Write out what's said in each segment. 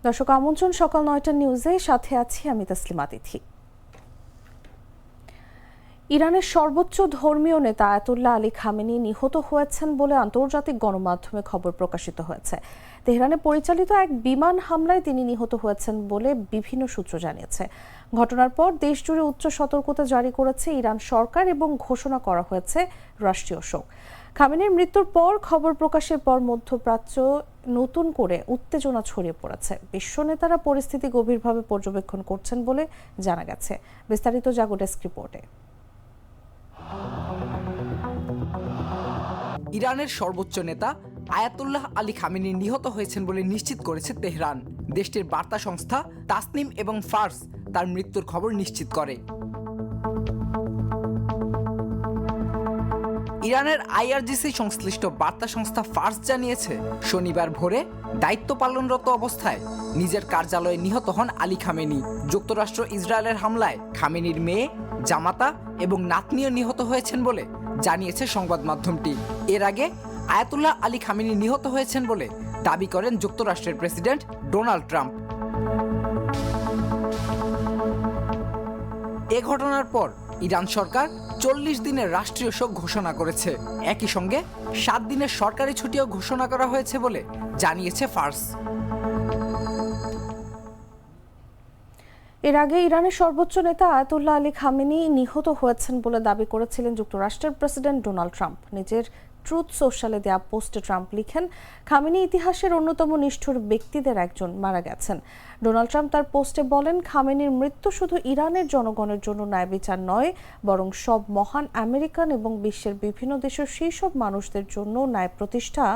দর্শক আমন্ত্রণ সকাল ৯টা নিউজে, সাথে আছি আমি তাসলিমা তিথি। ইরানের সর্বোচ্চ ধর্মীয় নেতা আয়াতুল্লাহ আলী খামেনি নিহত হয়েছেন বলে আন্তর্জাতিক গণমাধ্যমে খবর প্রকাশিত হয়েছে। তেহরানে পরিচালিত এক বিমান হামলায় তিনি নিহত হয়েছেন বলে বিভিন্ন সূত্র জানিয়েছে। ঘটনার পর দেশজুড়ে উচ্চ সতর্কতা জারি করেছে ইরান সরকার এবং ঘোষণা করা হয়েছে রাষ্ট্রীয় শোক। খামেনির মৃত্যুর পর খবর প্রকাশের পর মধ্যপ্রাচ্য নতুন করে উত্তেজনা ছড়িয়ে পড়েছে। বিশ্ব নেতারা পরিস্থিতি গভীরভাবে পর্যবেক্ষণ করছেন বলে জানা গেছে। বিস্তারিত জাগো ডেস্ক রিপোর্টে। ইরানের সর্বোচ্চ নেতা আয়াতুল্লাহ আলী খামেনি নিহত হয়েছেন বলে নিশ্চিত করেছে তেহরান। দেশটির বার্তা সংস্থা তাসনিম এবং ফার্স তার মৃত্যুর খবর নিশ্চিত করে। ইরানের আইআরজিসি সংশ্লিষ্ট বার্তা সংস্থা ফার্স জানিয়েছে, শনিবার ভোরে দায়িত্ব পালনরত অবস্থায় নিজের কার্যালয়ে নিহত হন আলী খামেনি। যুক্তরাষ্ট্র ইসরায়েলের হামলায় খামেনির মেয়ে, জামাতা এবং নাতনিও নিহত হয়েছেন বলে জানিয়েছে সংবাদ মাধ্যমটি। এর আগে আয়াতুল্লাহ আলী খামেনি নিহত হয়েছেন বলে দাবি করেন যুক্তরাষ্ট্রের প্রেসিডেন্ট ডোনাল্ড ট্রাম্প। এ ঘটনার পর ইরান সরকার 40 দিনের রাষ্ট্রীয় শোক ঘোষণা করেছে। একই সঙ্গে 7 দিনের সরকারি ছুটিও ঘোষণা করা হয়েছে বলে জানিয়েছে ফার্স। এর আগে ইরানের সর্বোচ্চ নেতা আয়াতুল্লাহ আলী খামেনি নিহত হয়েছেন বলে দাবি করেছিলেন যুক্তরাষ্ট্রের প্রেসিডেন্ট ডোনাল্ড ট্রাম্প। নিজের ট্রুথ সোশ্যালে দেয়া পোস্টে ট্রাম্প লিখেন, খামেনি ইতিহাসের অন্যতম নিষ্ঠুর ব্যক্তিদের একজন, মারা গেছেন। ডোনাল্ড ট্রাম্প তার পোস্টে বলেন, খামেনির মৃত্যু শুধু ইরানের জনগণের জন্য ন্যায় বিচার নয়, বরং সব মহান আমেরিকান এবং বিশ্বের বিভিন্ন দেশের সেই সব মানুষদের জন্য ন্যায় প্রতিষ্ঠা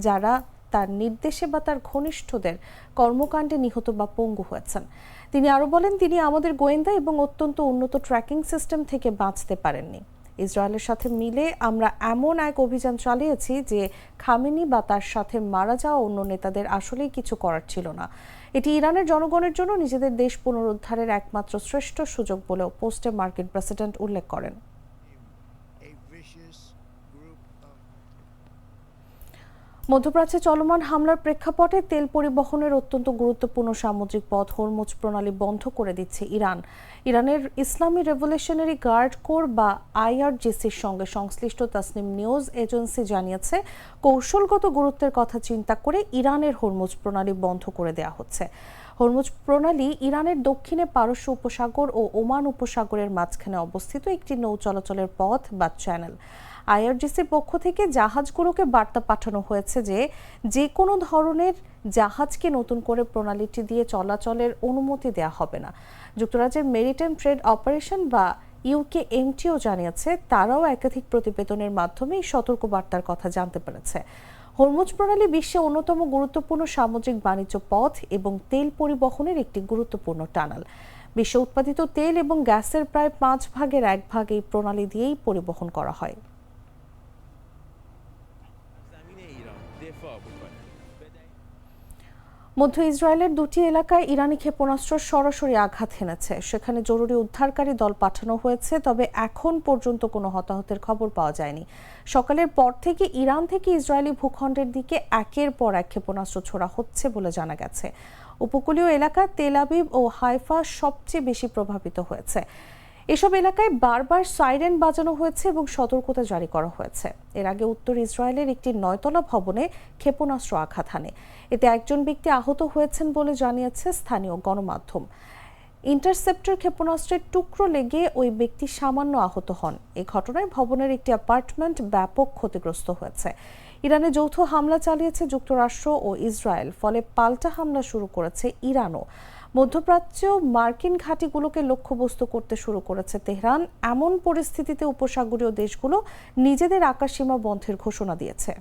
যারা তার নির্দেশে বা তার ঘনিষ্ঠদের কর্মকাণ্ডে নিহত বা পঙ্গু হয়েছেন। তিনি আরো বলেন, তিনি আমাদের গোয়েন্দা এবং অত্যন্ত উন্নত ট্র্যাকিং সিস্টেম থেকে বাঁচতে পারেননি। ইসরায়েলের সাথে মিলে আমরা এমন এক অভিযান চালিয়েছি যে খামেনি বা তার সাথে মারা যাওয়া অন্য নেতাদের আসলেই কিছু করার ছিল না। এটি ইরানের জনগণের জন্য নিজেদের দেশ পুনরুদ্ধারের একমাত্র শ্রেষ্ঠ সুযোগ বলেও পোস্টে মার্কিন প্রেসিডেন্ট উল্লেখ করেন। মধ্যপ্রাচ্যে চলমান হামলার প্রেক্ষাপটে তেল পরিবহনের অত্যন্ত গুরুত্বপূর্ণ সামুদ্রিক পথ হরমুজ প্রণালী বন্ধ করে দিচ্ছে ইরান। ইরানের ইসলামী রেভলিউশনারি গার্ড কোর বা আইআরজিসির সঙ্গে সংশ্লিষ্ট তাসনিম নিউজ এজেন্সি জানিয়েছে, কৌশলগত গুরুত্বের কথা চিন্তা করে ইরানের হরমুজ প্রণালী বন্ধ করে দেওয়া হচ্ছে। হরমুজ প্রণালী ইরানের দক্ষিণে পারস্য উপসাগর ও ওমান উপসাগরের মাঝখানে অবস্থিত একটি নৌ চলাচলের পথ বা চ্যানেল। আইআরজিসির পক্ষ থেকে জাহাজগুলোকে বার্তা পাঠানো হয়েছে যে কোনো ধরনের জাহাজকে নতুন করে প্রণালীটি দিয়ে চলাচলের অনুমতি দেওয়া হবে না। যুক্তরাজ্যের মেরিটাইম ট্রেড অপারেশন বা ইউকেএমটিও জানিয়েছে, তারাও একাধিক প্রতিবেদনের মাধ্যমে এই সতর্কবার্তার কথা জানতে পেরেছে। হরমুজ প্রণালী বিশ্বে অন্যতম গুরুত্বপূর্ণ সামুদ্রিক বাণিজ্য পথ এবং তেল পরিবহনের একটি গুরুত্বপূর্ণ টানেল। বিশ্বে উৎপাদিত তেল এবং গ্যাসের প্রায় 5 ভাগের 1 ভাগ এই প্রণালী দিয়েই পরিবহন করা হয়। মধ্য ইসরায়েলের 2টি এলাকায় ইরানি ক্ষেপণাস্ত্র সরাসরি আঘাত হেনেছে। সেখানে জরুরি উদ্ধারকারী দল পাঠানো হয়েছে, তবে এখন পর্যন্ত কোনো হতাহতের খবর পাওয়া যায়নি। সকালের পর থেকে ইরান থেকে ইসরায়েলি ভূখণ্ডের দিকে একের পর এক ক্ষেপণাস্ত্র ছোড়া হচ্ছে বলে জানা গেছে। উপকূলীয় এলাকা তেল আবিব ও হাইফা সবচেয়ে বেশি প্রভাবিত হয়েছে। এসব এলাকায় বারবার সাইরেন বাজানো হয়েছে এবং সতর্কতা জারি করা হয়েছে। এর আগে উত্তর ইসরায়েলের একটি 9তলা ভবনে ক্ষেপণাস্ত্র আঘাত হানে। এতে একজন ব্যক্তি আহত হয়েছেন বলে জানিয়েছে স্থানীয় গণমাধ্যম। ইন্টারসেপ্টর ক্ষেপণাস্ত্রের টুকরো লেগে ওই ব্যক্তি সামান্য আহত হন। এই ঘটনায় ভবনের একটি অ্যাপার্টমেন্ট ব্যাপক ক্ষতিগ্রস্ত হয়েছে। ইরানে যৌথ হামলা চালিয়েছে যুক্তরাষ্ট্র ও ইসরায়েল, ফলে পাল্টা হামলা শুরু করেছে ইরানও। মধ্যপ্রাচ্য মার্কিন ঘাঁটিগুলোকে লক্ষ্যবস্তু করতে শুরু করেছে তেহরান। এমন পরিস্থিতিতে উপসাগরীয় দেশগুলো নিজেদের আকাশসীমা বন্ধের ঘোষণা দিয়েছে।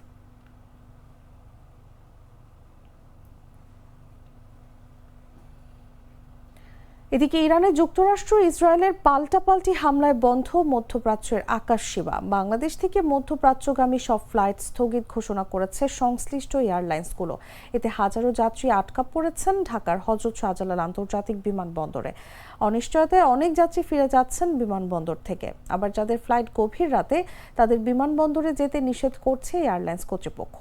এদিকে ইরানে যুক্তরাষ্ট্র ইসরায়েলের পাল্টাপাল্টি হামলায় বন্ধ মধ্যপ্রাচ্যের আকাশসীমা। বাংলাদেশ থেকে মধ্যপ্রাচ্যগামী সব ফ্লাইট স্থগিত ঘোষণা করেছে সংশ্লিষ্ট এয়ারলাইন্সগুলো। এতে হাজারো যাত্রী আটকা পড়েছেন ঢাকার হযরত শাহজালাল আন্তর্জাতিক বিমানবন্দরে। অনিশ্চয়তায় অনেক যাত্রী ফিরে যাচ্ছেন বিমানবন্দর থেকে। আবার যাদের ফ্লাইট গভীর রাতে, তাদের বিমানবন্দরে যেতে নিষেধ করছে এয়ারলাইন্স কর্তৃপক্ষ।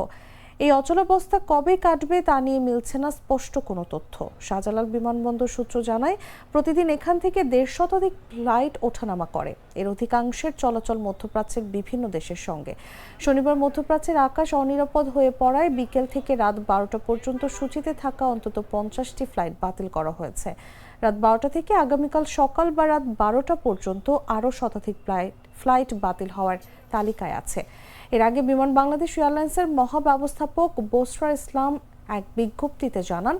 এই অচলাবস্থা কবে কাটবে তা নিয়ে মিলছে না স্পষ্ট কোনো তথ্য। শাহজালাল বিমানবন্দর সূত্র জানায়, প্রতিদিন এখান থেকে ১৫০ শতাধিক ফ্লাইট ওঠানামা করে। এর অধিকাংশের চলাচল মধ্যপ্রাচ্যের বিভিন্ন দেশের সঙ্গে। শনিবার মধ্যপ্রাচ্যের আকাশ অনিরাপদ হয়ে পড়ায় বিকেল থেকে রাত ১২টা পর্যন্ত সূচিতে থাকা অন্তত ৫০টি ফ্লাইট বাতিল করা হয়েছে। রাত ১২টা থেকে আগামীকাল সকাল বা রাত ১২টা পর্যন্ত আরও শতাধিক ফ্লাইট বাতিল হওয়ার তালিকায় আছে। এর আগে বিমান বাংলাদেশ এয়ারলাইন্সের মহাব্যবস্থাপক বোসরা ইসলাম এক বিজ্ঞপ্তিতে জানান,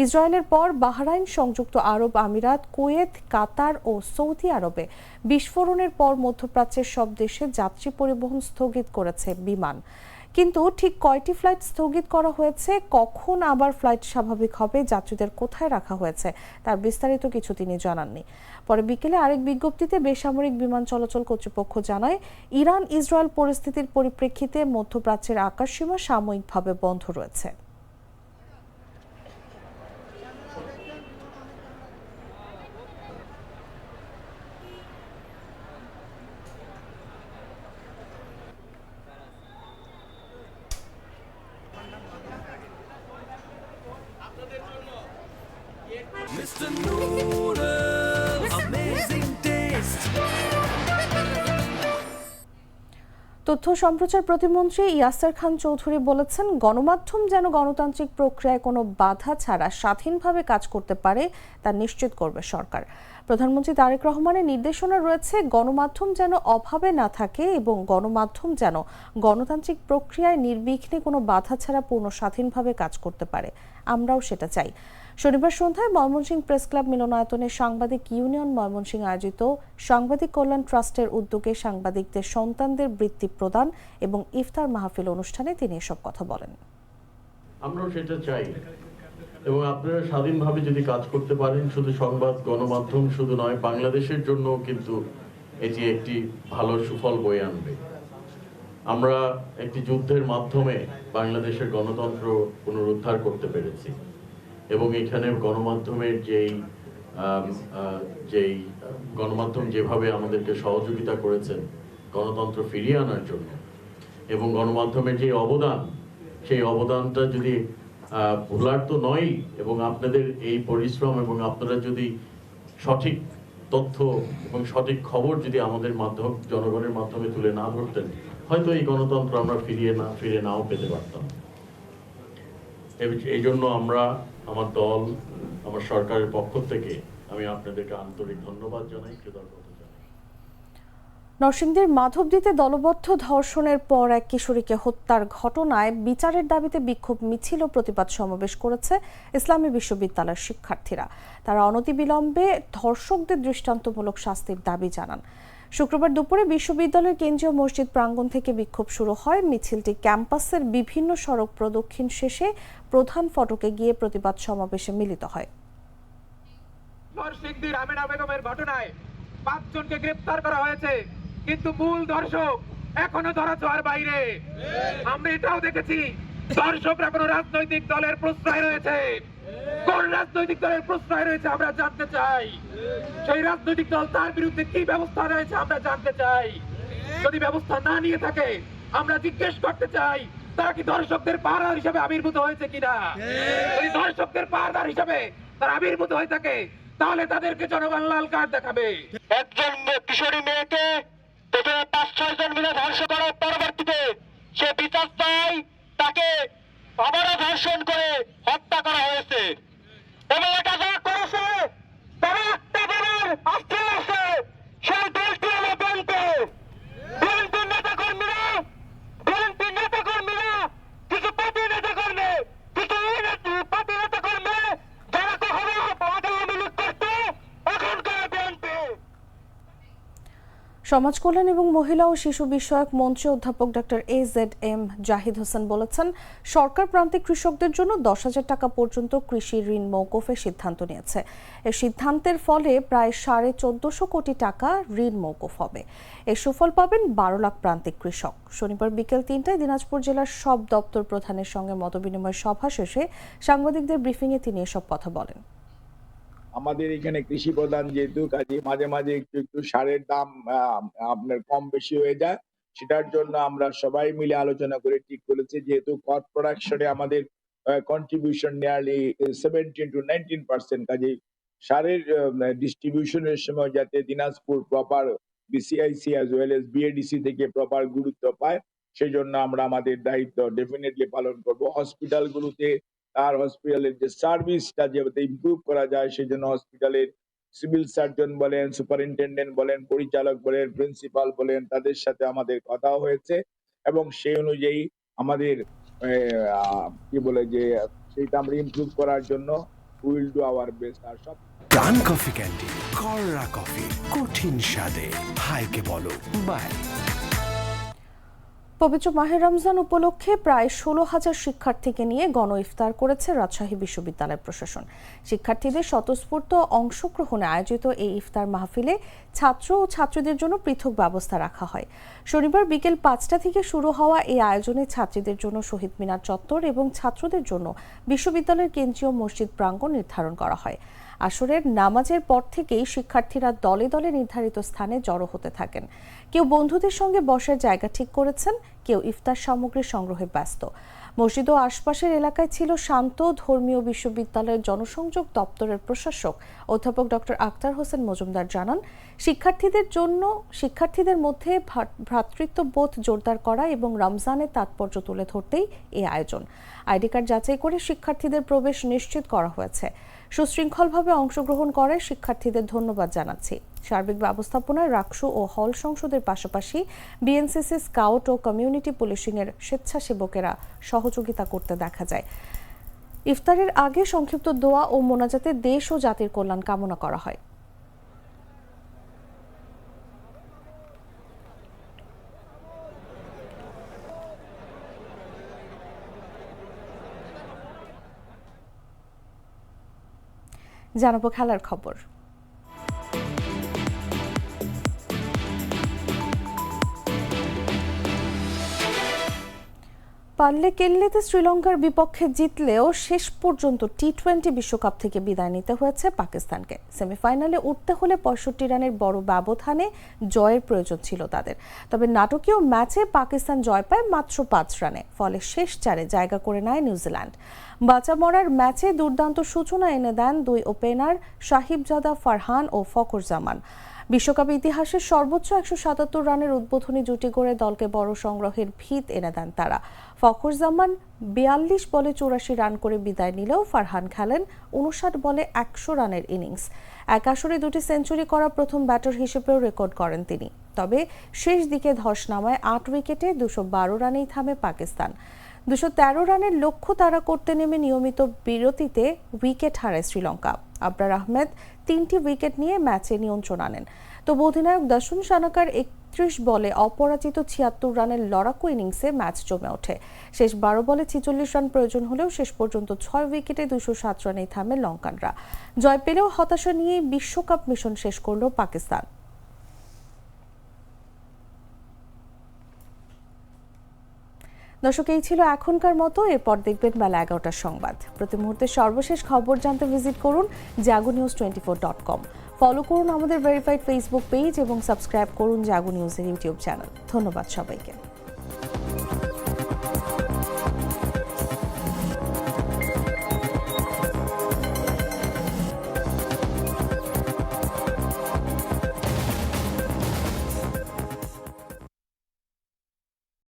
ইসরায়েলের পর বাহরাইন, সংযুক্ত আরব আমিরাত, কুয়েত, কাতার ও সৌদি আরবে বিস্ফোরণের পর মধ্যপ্রাচ্যের সব দেশে যাত্রী পরিবহন স্থগিত করেছে বিমান। কিন্তু ঠিক কয়টি ফ্লাইট স্থগিত করা হয়েছে, কখন আবার ফ্লাইট স্বাভাবিক হবে, যাত্রীদের কোথায় রাখা হয়েছে তার বিস্তারিত কিছু তিনি জানাননি। পরে বিকেলে আরেক বিজ্ঞপ্তিতে বেসামরিক বিমান চলাচল কর্তৃপক্ষ জানায়, ইরান ইসরায়েল পরিস্থিতির পরিপ্রেক্ষিতে মধ্যপ্রাচ্যের আকাশসীমা সাময়িকভাবে বন্ধ রয়েছে। Mr. Noodle, amazing taste. তথ্য সম্প্রচার প্রতিমন্ত্রী ইয়াসের খান চৌধুরী বলেছেন, গণমাধ্যম যেন গণতান্ত্রিক প্রক্রিয়ায় কোনো বাধা ছাড়া স্বাধীনভাবে কাজ করতে পারে তা নিশ্চিত করবে সরকার। প্রধানমন্ত্রী তারেক রহমানের নির্দেশনা রয়েছে, গণমাধ্যম যেন অভাবে না থাকে এবং গণমাধ্যম যেন গণতান্ত্রিক প্রক্রিয়ায় নির্বিঘ্নে কোনো বাধা ছাড়া পূর্ণ স্বাধীনভাবে কাজ করতে পারে। আমরাও সেটা চাই। শনিবার সন্ধ্যায় ময়মনসিংহ প্রেস ক্লাব মিলনায়তনে সাংবাদিক ইউনিয়ন ময়মনসিংহ আয়োজিত সাংবাদিক কল্যাণ ট্রাস্টের উদ্যোগে সাংবাদিকদের সন্তানদের বৃত্তি প্রদান এবং ইফতার মাহফিল অনুষ্ঠানে তিনি এসব কথা বলেন। আমরাও সেটা চাই এবং আপনারা স্বাধীনভাবে যদি কাজ করতে পারেন, শুধু সংবাদ গণমাধ্যম শুধু নয়, বাংলাদেশের জন্য কিন্তু এটি একটি ভালো সুফল বয়ে আনবে। আমরা একটি যুদ্ধের মাধ্যমে বাংলাদেশের গণতন্ত্র পুনরুদ্ধার করতে পেরেছি এবং এখানে গণমাধ্যমের যেই গণমাধ্যম যেভাবে আমাদেরকে সহযোগিতা করেছেন গণতন্ত্র ফিরিয়ে আনার জন্য এবং গণমাধ্যমের যে অবদান, সেই অবদানটা যদি ভোলার তো নয়, এবং আপনাদের এই পরিশ্রম এবং আপনারা যদি সঠিক তথ্য এবং সঠিক খবর যদি আমাদের মাধ্যম জনগণের মাধ্যমে তুলে না ধরতেন, হয়তো এই গণতন্ত্র আমরা ফিরে নাও পেতে পারতাম। এই জন্য আমরা, আমার দল, আমার সরকারের পক্ষ থেকে আমি আপনাদেরকে আন্তরিক ধন্যবাদ জানাই, কৃতজ্ঞতা জানাই। নরসিংদীর মাধবদীতে দলবদ্ধ ধর্ষণের পর এক কিশোরীকে হত্যার ঘটনায় বিচারের দাবিতে বিক্ষোভ মিছিল ও প্রতিবাদ সমাবেশ করেছে ইসলামী বিশ্ববিদ্যালয়ের শিক্ষার্থীরা। তারা অনতিবিলম্বে ধর্ষকদের দৃষ্টান্তমূলক শাস্তির দাবি জানান। শুক্রবার দুপুরে বিশ্ববিদ্যালয়ের কেন্দ্রীয় মসজিদ প্রাঙ্গণ থেকে বিক্ষোভ শুরু হয়। মিছিলটি ক্যাম্পাসের বিভিন্ন সড়ক প্রদক্ষিণ শেষে প্রধান ফটকে গিয়ে প্রতিবাদ সমাবেশে মিলিত হয়। নরসিংদীর আমেনা বেগমের ঘটনায় 5 জনকে গ্রেফতার করা হয়েছে, কিন্তু মূল ধর্ষক এখনো ধরাছোঁয়ার বাইরে। আমরা এটাও দেখেছি, ধর্ষকরা কোনো রাজনৈতিক দলের প্রশ্রয় রয়েছে। কোন রাজনৈতিক দলের প্রশ্রয় রয়েছে আমরা জানতে চাই। সেই রাজনৈতিক দল তার বিরুদ্ধে কি ব্যবস্থা রয়েছে আমরা জানতে চাই। যদি ব্যবস্থা না নিয়ে থাকে, আমরা জিজ্ঞেস করতে চাই, তারা কি ধর্ষকদের পাহারাদার হিসেবে আবির্ভূত হয়েছে কিনা। যদি ধর্ষকদের পাহারাদার হিসেবে তারা আবির্ভূত হয়ে থাকে, তাহলে তাদেরকে জনগণ লাল কার্ড দেখাবে। একজন কিশোরী মেয়েকে প্রথমে 5-6 জন মিলে ধর্ষণ করার পরবর্তীতে সে বিচার চায়, তাকে আবারও ধর্ষণ করে হত্যা করা হয়েছে এবং এটা যারা করেছে তারা একটা দলের আস্থা আছে, সেই দলটি হলো বিএনপি নেতাকর্মীরা কিছু পার্টি নেতাকর্মী, কিছু পার্টি নেতাকর্মী যারা কখনো আওয়ামী লীগ করতো, এখনকার বিএনপি। সমাজ কল্যাণ এবং মহিলা ও শিশু বিষয়ক মন্ত্রী অধ্যাপক ডক্টর AZM জাহিদ হোসেন বলেছেন, সরকার প্রান্তিক কৃষকদের জন্য 10,000 টাকা পর্যন্ত কৃষি ঋণ মওকুফের সিদ্ধান্ত নিয়েছে। এই সিদ্ধান্তের ফলে প্রায় 1450 কোটি টাকা ঋণ মওকুফ হবে। এর সুফল পাবেন 12 লাখ প্রান্তিক কৃষক। শনিবার বিকেল 3টায় দিনাজপুর জেলার সব দপ্তর প্রধানের সঙ্গে মতবিনিময় সভা শেষে সাংবাদিকদের ব্রিফিংয়ে তিনি এসব কথা বলেন। আমাদের এখানে কৃষি প্রধান যেহেতু, কাজে মাঝে মাঝে একটু সারের দাম আপনার কম বেশি হয়ে যায়। সেটার জন্য আমরা সবাই মিলে আলোচনা করে ঠিক করেছি, যেহেতু কর প্রোডাকশনে আমাদের কন্ট্রিবিউশন নিয়ারলি 17 to 19%, কাজেই সারের ডিস্ট্রিবিউশনের সময় যাতে Dinajpur proper BCIC as well as BADC থেকে প্রপার গুরুত্ব পায়, সেই জন্য আমরা আমাদের দায়িত্ব ডেফিনেটলি পালন করব। হসপিটালগুলোতে তার হসপিটালের যে সার্ভিসটা যাতে ইমপ্রুভ করা যায়, সেই জন্য হসপিটালের সিভিল সার্জন বলেন, সুপারিনটেন্ডেন্ট বলেন, পরিচালক বলেন, প্রিন্সিপাল বলেন, তাদের সাথে আমাদের কথা হয়েছে এবং সেই অনুযায়ী আমাদের কি বলে যে সেইটা আমরা ইমপ্রুভ করার জন্য উইল ডু আওয়ার বেস্ট। আর সব প্রাণ কফি ক্যান্ডি, কররা কফি, কঠিন স্বাদে হাইকে বলো বাই। পবিত্র মাহে রমজান উপলক্ষে প্রায় 16,000 শিক্ষার্থীকে নিয়ে গণ ইফতার করেছে রাজশাহী বিশ্ববিদ্যালয় প্রশাসন। শিক্ষার্থীদের স্বতঃস্ফূর্ত অংশগ্রহণে আয়োজিত এই ইফতার মাহফিলে ছাত্র ও ছাত্রীদের জন্য পৃথক ব্যবস্থা রাখা হয়। শনিবার বিকেল 5টা থেকে শুরু হওয়া এই আয়োজনে ছাত্রীদের জন্য শহীদ মিনার চত্বর এবং ছাত্রদের জন্য বিশ্ববিদ্যালয়ের কেন্দ্রীয় মসজিদ প্রাঙ্গণ নির্ধারণ করা হয়। আসরের নামাজের পর থেকেই শিক্ষার্থীরা দলে দলে নির্ধারিত স্থানে জড়ো হতে থাকেন। কেউ বন্ধুদের সঙ্গে বসার জায়গা ঠিক করেছেন, কেউ ইফতার সামগ্রী সংগ্রহে ব্যস্ত। মসজিদ ও আশপাশের এলাকায় ছিল শান্ত। ধর্মীয় বিশ্ববিদ্যালয়ের জনসংযোগ দপ্তরের প্রশাসক অধ্যাপক ডক্টর আক্তার হোসেন মজুমদার জানান, শিক্ষার্থীদের মধ্যে ভ্রাতৃত্ববোধ জোরদার করা এবং রমজানের তাৎপর্য তুলে ধরতেই এই আয়োজন। আইডি কার্ড যাচাই করে শিক্ষার্থীদের প্রবেশ নিশ্চিত করা হয়েছে। সুশৃঙ্খলভাবে অংশগ্রহণ করে শিক্ষার্থীদের ধন্যবাদ জানাচ্ছি। সার্বিক ব্যবস্থাপনায় রাকসু ও হল সংসদের পাশাপাশি বিএনসিসি, স্কাউট ও কমিউনিটি পুলিশিং এর স্বেচ্ছাসেবকেরা সহযোগিতা করতে দেখা যায়। ইফতারের আগে সংক্ষিপ্ত দোয়া ও মোনাজাতে দেশ ও জাতির কল্যাণ কামনা করা হয়। জানাবো খেলার খবর। পারলে কেল্লেতে শ্রীলঙ্কার বিপক্ষে জিতলেও শেষ পর্যন্ত টি-20 বিশ্বকাপ থেকে বিদায় নিতে হয়েছে পাকিস্তানকে। সেমিফাইনালে উঠতে হলে 65 রানের বড় ব্যবধানে জয়ের প্রয়োজন ছিল তাদের। তবে নাটকীয় ম্যাচে পাকিস্তান জয় পায় মাত্র 5 রানে। ফলে শেষ 4-এ জায়গা করে নেয় নিউজিল্যান্ড। বাঁচা মরার ম্যাচে দুর্দান্ত সূচনা এনে দেন দুই ওপেনার সাহিবজাদা ফারহান ও ফখর জামান। বিশ্বকাপ ইতিহাসের সর্বোচ্চ 177 রানের উদ্বোধনী জুটি গড়ে দলকে বড় সংগ্রহের ভিত এনে দেন তারা। ফখর জামান 42 বলে 84 রান করে বিদায় নিলেও ফারহান খেলেন 59 বলে 100 রানের ইনিংস। এক আসরে 2টি সেঞ্চুরি করা প্রথম ব্যাটার হিসেবেও রেকর্ড করেন তিনি। তবে শেষ দিকে ধস নামায় 8 উইকেটে 212 রানেই থামে পাকিস্তান। 213 রানের লক্ষ্য তারা করতে নেমে নিয়মিত বিরতিতে উইকেট হারায় শ্রীলঙ্কা। আবরার আহমেদ 3টি উইকেট নিয়ে ম্যাচে নিয়ন্ত্রণ আনেন। তবে অধিনায়ক দাসুন সানাকার 31 বলে অপরাজিত 76 রানের লড়াকু ইনিংসে ম্যাচ জমে ওঠে। শেষ 12 বলে 46 রান প্রয়োজন হলেও শেষ পর্যন্ত 6 উইকেটে 207 রানেই থামে লঙ্কানরা। জয় পেলেও হতাশা নিয়ে বিশ্বকাপ মিশন শেষ করল পাকিস্তান। দর্শক, এই ছিল এখনকার মতো। এরপর দেখবেন বেলা 11টার সংবাদ। প্রতি মুহূর্তে সর্বশেষ খবর জানতে ভিজিট করুন jagunews24.com। ফলো করুন আমাদের ভেরিফাইড ফেসবুক পেজ এবং সাবস্ক্রাইব করুন জাগো নিউজের ইউটিউব চ্যানেল। ধন্যবাদ সবাইকে।